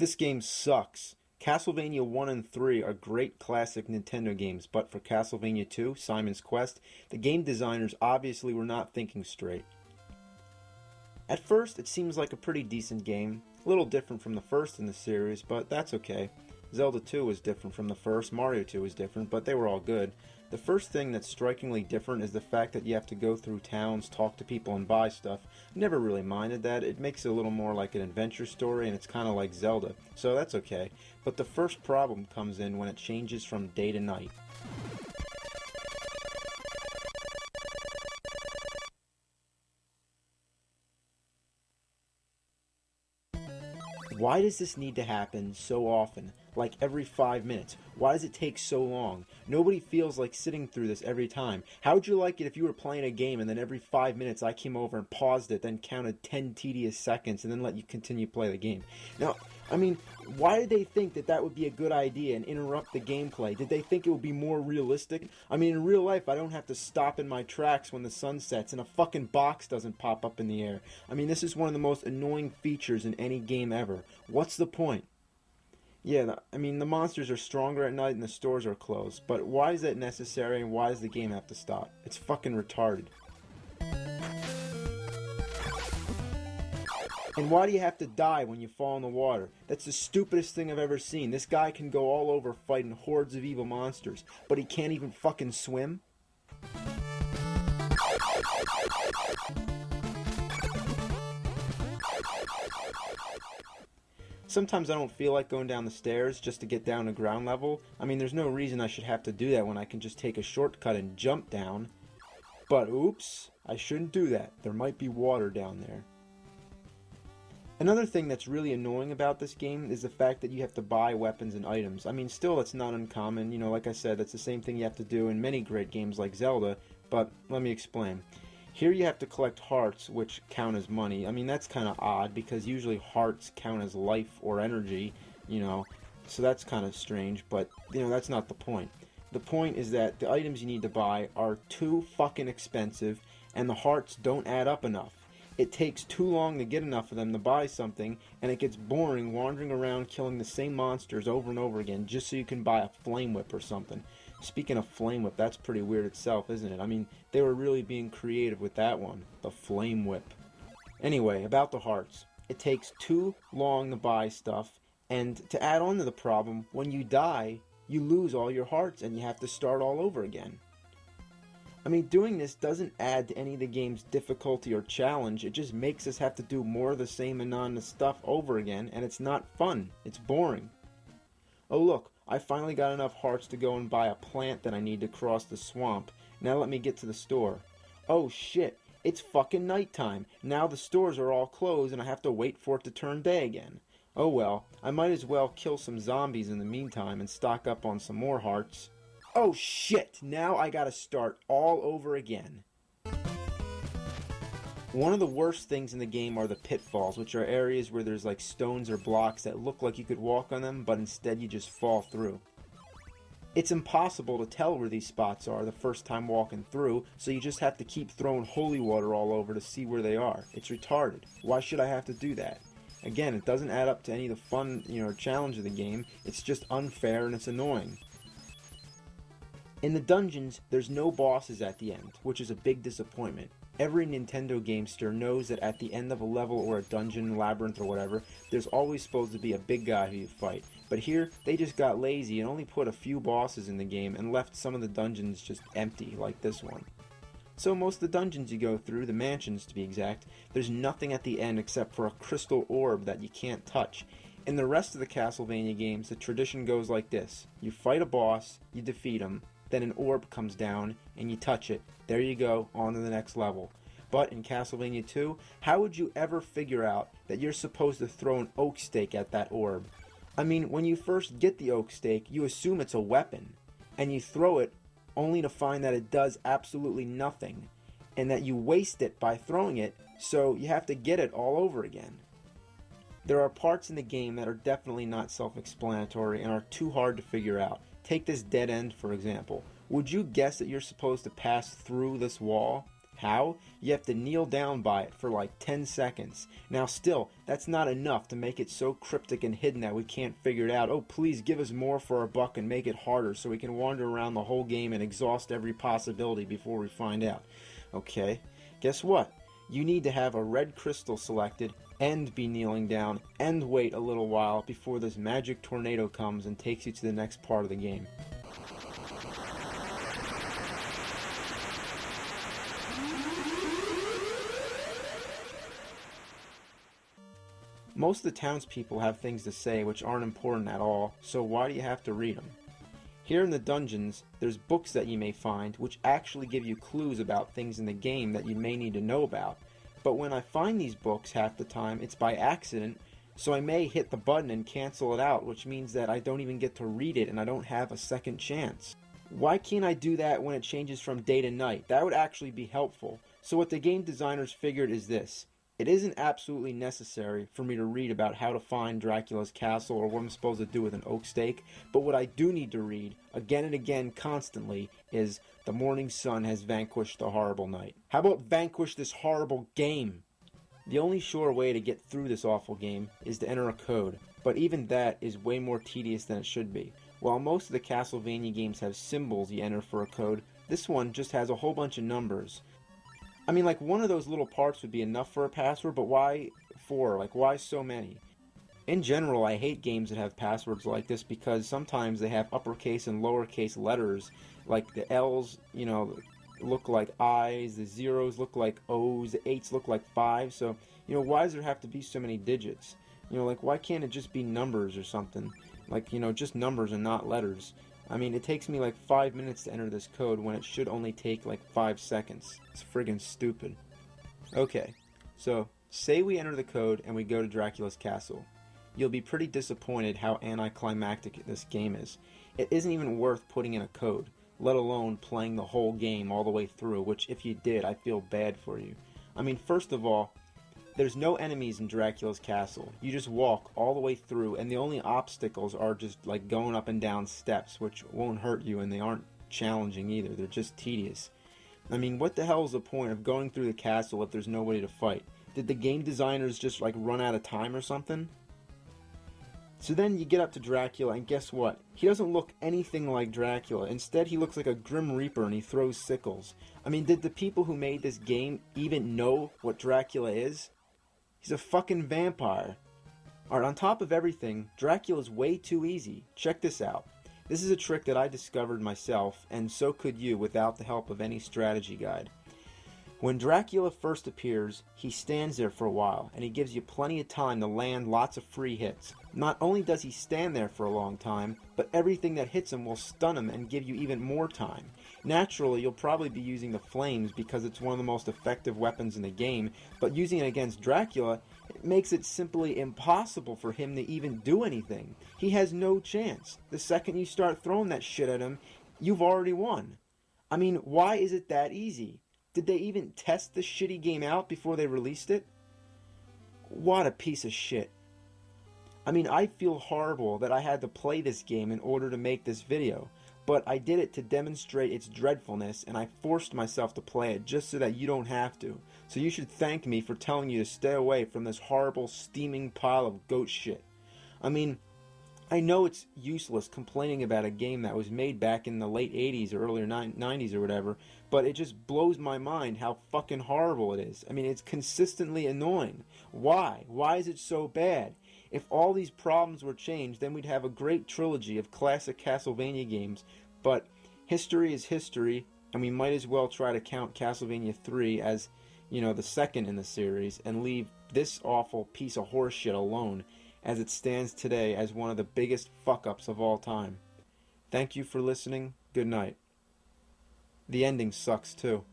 This game sucks. Castlevania 1 and 3 are great classic Nintendo games, but for Castlevania 2, Simon's Quest, the game designers obviously were not thinking straight. At first, it seems like a pretty decent game, a little different from the first in the series, but that's okay. Zelda 2 was different from the first, Mario 2 was different, but they were all good. The first thing that's strikingly different is the fact that you have to go through towns, talk to people, and buy stuff. Never really minded that. It makes it a little more like an adventure story, and it's kind of like Zelda, so that's okay. But the first problem comes in when it changes from day to night. Why does this need to happen so often? Like every 5 minutes? Why does it take so long? Nobody feels like sitting through this every time. How would you like it if you were playing a game and then every 5 minutes I came over and paused it, then counted 10 tedious seconds and then let you continue play the game? Now, I mean, why did they think that that would be a good idea and interrupt the gameplay? Did they think it would be more realistic? I mean, in real life, I don't have to stop in my tracks when the sun sets and a fucking box doesn't pop up in the air. I mean, this is one of the most annoying features in any game ever. What's the point? Yeah, I mean, the monsters are stronger at night and the stores are closed, but why is that necessary and why does the game have to stop? It's fucking retarded. And why do you have to die when you fall in the water? That's the stupidest thing I've ever seen. This guy can go all over fighting hordes of evil monsters, but he can't even fucking swim? Sometimes I don't feel like going down the stairs just to get down to ground level. I mean, there's no reason I should have to do that when I can just take a shortcut and jump down. But oops, I shouldn't do that. There might be water down there. Another thing that's really annoying about this game is the fact that you have to buy weapons and items. I mean, still, that's not uncommon. You know, like I said, that's the same thing you have to do in many great games like Zelda, but let me explain. Here you have to collect hearts, which count as money. I mean, that's kind of odd, because usually hearts count as life or energy, you know, so that's kind of strange, but, you know, that's not the point. The point is that the items you need to buy are too fucking expensive, and the hearts don't add up enough. It takes too long to get enough of them to buy something, and it gets boring wandering around killing the same monsters over and over again just so you can buy a flame whip or something. Speaking of flame whip, that's pretty weird itself, isn't it? I mean, they were really being creative with that one. The flame whip. Anyway, about the hearts. It takes too long to buy stuff, and to add on to the problem, when you die, you lose all your hearts and you have to start all over again. I mean, doing this doesn't add to any of the game's difficulty or challenge, it just makes us have to do more of the same anonymous stuff over again, and it's not fun. It's boring. Oh look, I finally got enough hearts to go and buy a plant that I need to cross the swamp. Now let me get to the store. Oh shit, it's fucking nighttime. Now the stores are all closed and I have to wait for it to turn day again. Oh well, I might as well kill some zombies in the meantime and stock up on some more hearts. Oh shit, now I gotta start all over again. One of the worst things in the game are the pitfalls, which are areas where there's like stones or blocks that look like you could walk on them, but instead you just fall through. It's impossible to tell where these spots are the first time walking through, so you just have to keep throwing holy water all over to see where they are. It's retarded. Why should I have to do that? Again, it doesn't add up to any of the fun, challenge of the game. It's just unfair and it's annoying. In the dungeons, there's no bosses at the end, which is a big disappointment. Every Nintendo gamester knows that at the end of a level or a dungeon, labyrinth, or whatever, there's always supposed to be a big guy who you fight. But here, they just got lazy and only put a few bosses in the game and left some of the dungeons just empty, like this one. So most of the dungeons you go through, the mansions to be exact, there's nothing at the end except for a crystal orb that you can't touch. In the rest of the Castlevania games, the tradition goes like this. You fight a boss, you defeat him, then an orb comes down, and you touch it. There you go, on to the next level. But in Castlevania 2, how would you ever figure out that you're supposed to throw an oak stake at that orb? I mean, when you first get the oak stake, you assume it's a weapon, and you throw it only to find that it does absolutely nothing, and that you waste it by throwing it, so you have to get it all over again. There are parts in the game that are definitely not self-explanatory and are too hard to figure out. Take this dead end, for example. Would you guess that you're supposed to pass through this wall? How? You have to kneel down by it for like 10 seconds. Now still, that's not enough to make it so cryptic and hidden that we can't figure it out. Oh, please give us more for our buck and make it harder so we can wander around the whole game and exhaust every possibility before we find out. Okay, guess what? You need to have a red crystal selected and be kneeling down and wait a little while before this magic tornado comes and takes you to the next part of the game. Most of the townspeople have things to say which aren't important at all, so why do you have to read them? Here in the dungeons, there's books that you may find which actually give you clues about things in the game that you may need to know about. But when I find these books half the time, it's by accident, so I may hit the button and cancel it out, which means that I don't even get to read it and I don't have a second chance. Why can't I do that when it changes from day to night? That would actually be helpful. So what the game designers figured is this. It isn't absolutely necessary for me to read about how to find Dracula's castle or what I'm supposed to do with an oak stake, but what I do need to read, again and again constantly, is the morning sun has vanquished the horrible night. How about vanquish this horrible game? The only sure way to get through this awful game is to enter a code, but even that is way more tedious than it should be. While most of the Castlevania games have symbols you enter for a code, this one just has a whole bunch of numbers. I mean, like, one of those little parts would be enough for a password, but why 4? Like, why so many? In general, I hate games that have passwords like this because sometimes they have uppercase and lowercase letters. Like, the L's, look like I's, the zeros look like O's, the 8's look like 5. So, why does there have to be so many digits? Like, why can't it just be numbers or something? Like, just numbers and not letters. I mean, it takes me like 5 minutes to enter this code when it should only take like 5 seconds. It's friggin' stupid. Okay, so say we enter the code and we go to Dracula's castle. You'll be pretty disappointed how anticlimactic this game is. It isn't even worth putting in a code, let alone playing the whole game all the way through, which if you did, I feel bad for you. I mean, first of all, there's no enemies in Dracula's castle. You just walk all the way through, and the only obstacles are just like going up and down steps, which won't hurt you, and they aren't challenging either. They're just tedious. I mean, what the hell is the point of going through the castle if there's nobody to fight? Did the game designers just like run out of time or something? So then you get up to Dracula, and guess what? He doesn't look anything like Dracula. Instead, he looks like a Grim Reaper, and he throws sickles. I mean, did the people who made this game even know what Dracula is? He's a fucking vampire. Alright, on top of everything, Dracula's way too easy. Check this out. This is a trick that I discovered myself, and so could you without the help of any strategy guide. When Dracula first appears, he stands there for a while, and he gives you plenty of time to land lots of free hits. Not only does he stand there for a long time, but everything that hits him will stun him and give you even more time. Naturally, you'll probably be using the flames because it's one of the most effective weapons in the game, but using it against Dracula, it makes it simply impossible for him to even do anything. He has no chance. The second you start throwing that shit at him, you've already won. I mean, why is it that easy? Did they even test the shitty game out before they released it? What a piece of shit. I mean, I feel horrible that I had to play this game in order to make this video, but I did it to demonstrate its dreadfulness, and I forced myself to play it just so that you don't have to. So you should thank me for telling you to stay away from this horrible, steaming pile of goat shit. I mean, I know it's useless complaining about a game that was made back in the late 80s or earlier 90s or whatever, but it just blows my mind how fucking horrible it is. I mean, it's consistently annoying. Why? Why is it so bad? If all these problems were changed, then we'd have a great trilogy of classic Castlevania games, but history is history, and we might as well try to count Castlevania 3 as, the second in the series, and leave this awful piece of horseshit alone, as it stands today as one of the biggest fuck-ups of all time. Thank you for listening. Good night. The ending sucks too.